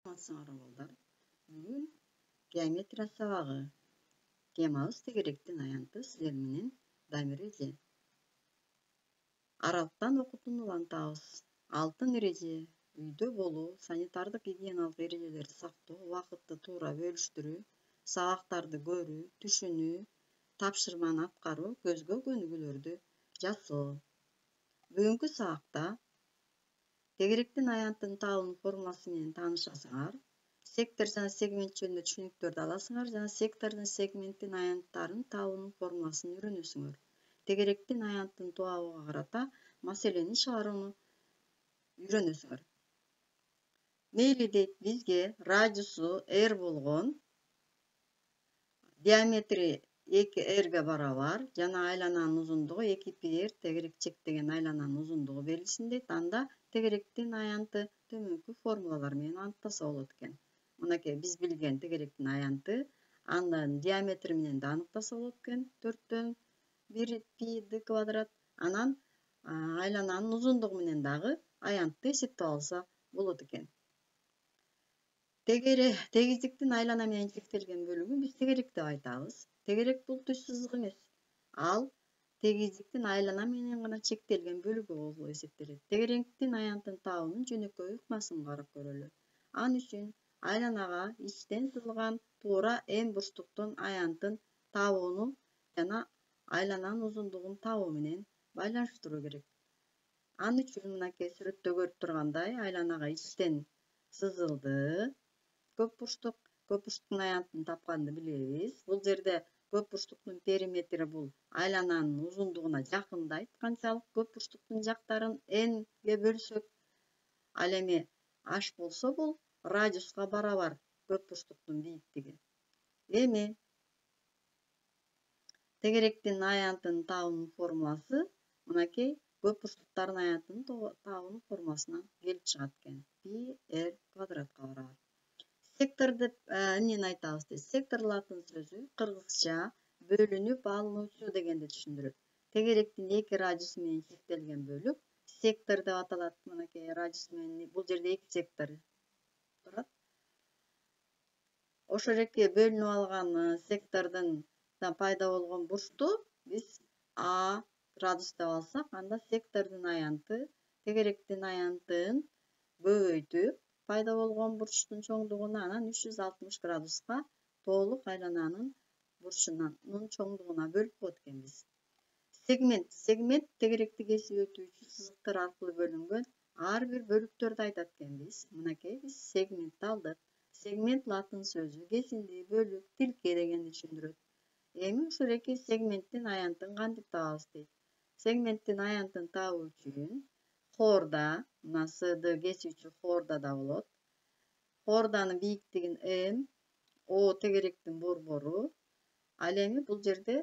Саламатсыңар Бүгүн геометрия сабагы. Темабыз тегеректин аянты силер менен Дамир эже. Аралыктан окутууну улантабыз. Алтын эреже: үйдө болуу, санитардык гигиеналык эрежелерди сактоо, убакытты туура бөлүштүрүү, сабактарды көрүү, түшүнүү, тапшырманы аткаруу, көзгө көнүгүүлөрдү жасоо. Бүгүнкү сабакта тегеректин аянтын табуунун формуласы менен таанышасыңар. Сектор жана сегмент жөнүндө түшүнүктөрдү аласыңар жана сектор жана сегменттин аянттарын табуунун формуласын үйрөнөсүңөр. Тегеректин аянтын табууга карата маселени чыгарууну үйрөнөсүңөр. Мейли дейт, бизге радиусу r болгон, диаметри 2r'ге барабар жана айлананын узундугу 2πr тегерек чектеген айлананын узундугу берилсин дейт. Анда тегеректин аянты төмөнкү формулалар менен аныктаса болот экен. Мынакей биз билген тегеректин аянты, анын диаметри менен да аныктаса болот экен. 4/1 π квадрат. Анан айлананын узундугу менен дагы аянтты эсептеп алса болот экен. Тегиздиктин айлана менен чектелген бөлүгүн биз тегерек деп айтабыз. Тегерек бул түз сызык эмес. Ал тегиздиктин айлана менен гана чектелген бөлүгү болуп эсептелет. Тегеректин аянтын табуунун жөнөкөй ыкмасын карап көрөлү. Ал үчүн айланага ичтен сызылган туура м бурчтуктун аянтын табууну жана айлананын узундугун табуу менен байланыштыруу керек. Ал үчүн мынакей сүрөттө көрүп тургандай айланага ичтен сызылды көп бурчтуктун аянтын тапканды билебиз. Бул жерде көп бурчтуктун периметри бул айлананын узундугуна жакындайт. Канчалык көп бурчтуктун жактарын nге бөлсөк, ал эми h болсо бул радиуска барабар көп бурчтуктун бийиктиги. Эми тегеректин аянтын табуунун формуласы мынакей көп бурчтуктардын аянтын табуунун формуласынан келип чыгат экен. πr квадратка барабар. Сектор деп эмнени айтабыз дейт? Сектор латын сөзү кыргызча бөлүнүп алынуучу дегенди түшүндүрөт. Тегеректин эки радиусу менен чектелген бөлүк сектор деп аталат. Мынакей радиус менен бул жерде эки сектор турат. Ошол эки бөлүнүп алган сектордон пайда болгон бурчту биз а градус деп алсак, анда сектордун аянты тегеректин аянтын көбөйтүп пайда болгон бурчтун чоңдугуна анан 360 градуска толук айлананын бурчунун чоңдугуна бөлүп коет экенбиз. Сегмент тегеректи кесип өтүүчү сызыктар аркылуу бөлүнгөн ар бир бөлүктөрдү айтат экенбиз. Мынакей биз сегментти алдык. Сегмент латын сөзү кесинди, бөлүк, тилке дегенди түшүндүрөт. Эми ушул эки сегменттин аянтын кантип табабыз дейт. Сегменттин аянтын табуу үчүн хорда, мына сды кесүүчү хордада болот. Хорданын бийиктигин м, о тегеректин борбору. Ал эми бул жерде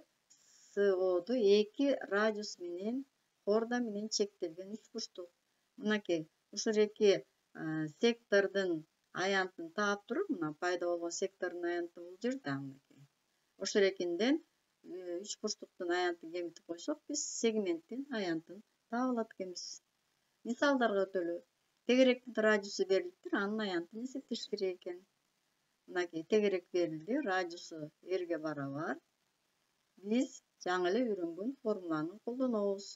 СОду эки радиус менен хорда менен чектелген үч бурчтук. Мынакей ушул эки сектордун аянтын таап туруп, мына пайда болгон сектордун аянты бул жерде. Ошол экинден үч бурчтуктун аянтын кемитип койсок, биз сегменттин аянтын таап алат экенбиз. Мисалдарга өтөлү. Тегеректин радиусу берилиптир, анын аянтын эсептеш керек экен. Мынакей тегерек берилди, радиусу rге барабар. Биз жаңы эле үйрөнгөн формуланы колдонобуз.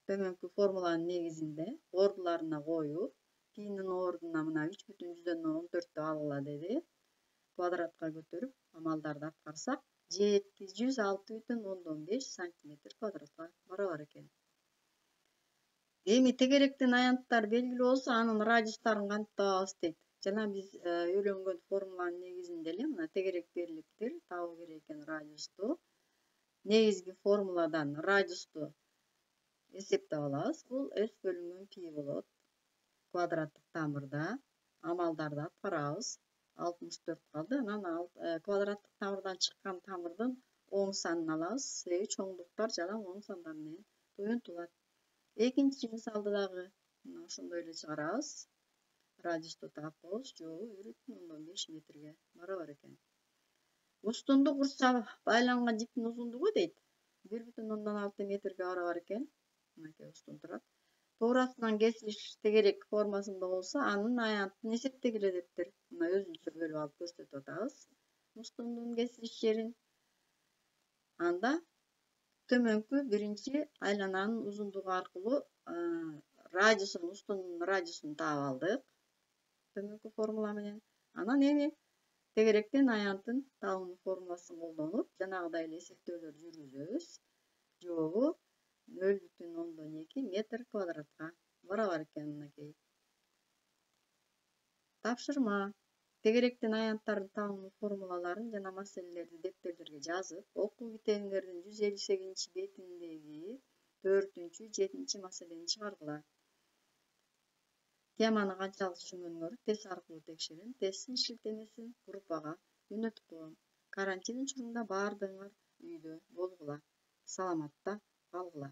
Төмөнкү формуланын негизинде ордуларына коюп, пинин ордуна мына 3,14 деп алгыла деди. Квадратка көтөрүп амалдарды аткарсак 706,5 сантиметр квадратка барабар экен. Эми тегеректин аянттары белгилүү болсо, анын радиустарын кантип табабыз дейт. Жана биз үйрөнгөн формуланын негизинде эле мына тегерек берилиптир, табуу керек экен радиусту. Негизги формуладан радиусту эсептеп алабыз. Бул s бөлүнгөн π болот. Квадраттык тамырда амалдарды аткарабыз. 64 калды. Анан квадраттык тамырдан чыккан тамырдын оң санын алабыз. Себеби чоңдуктар жалаң оң сандар менен тоюнтулат. Экинчи мисалды дагы мына ошондой эле чыгарабыз. Радиусту тапабыз. Жобу 1,15 метрге барабар экен. Устунду курчап байланган жиптин узундугу дейт 1,6 метрге барабар экен. Мынакей устун турат. toorasынан kesilişte gerek formasında bolsa anын ayantyny eseptegiledipdir. Muna özünçe bölüp alıp gösterip atабыз. Устундун kesiliş yerin. Anda tömönkü birinci aylananın uzunluğu arkılı radiyusunu, устундун radiyusunu taap aldık. Tömönkü formula menen. Anan eni tegerekten ayantын tabынуу formulaсын колдонуp жанагыдай эле эсептөөлөр жүргүзөбүз. Жообу 0,2 метр квадратка барабар экен мынакей. Тапшырма. Тегеректен аянттардын табынуу формулаларын жана маселелерди дептерлерге жазып, окуу китебиңердин 158-бетиндеги 4-7 маселени чыгаргыла. Теманы канчалык түшүнгөнүңөрдү тест аркылуу текшерин. Тесттин шилтемесин группага жөнөтүп коем. Карантин учурунда баардыгыңар үйдө болгула, саламатта калгыла.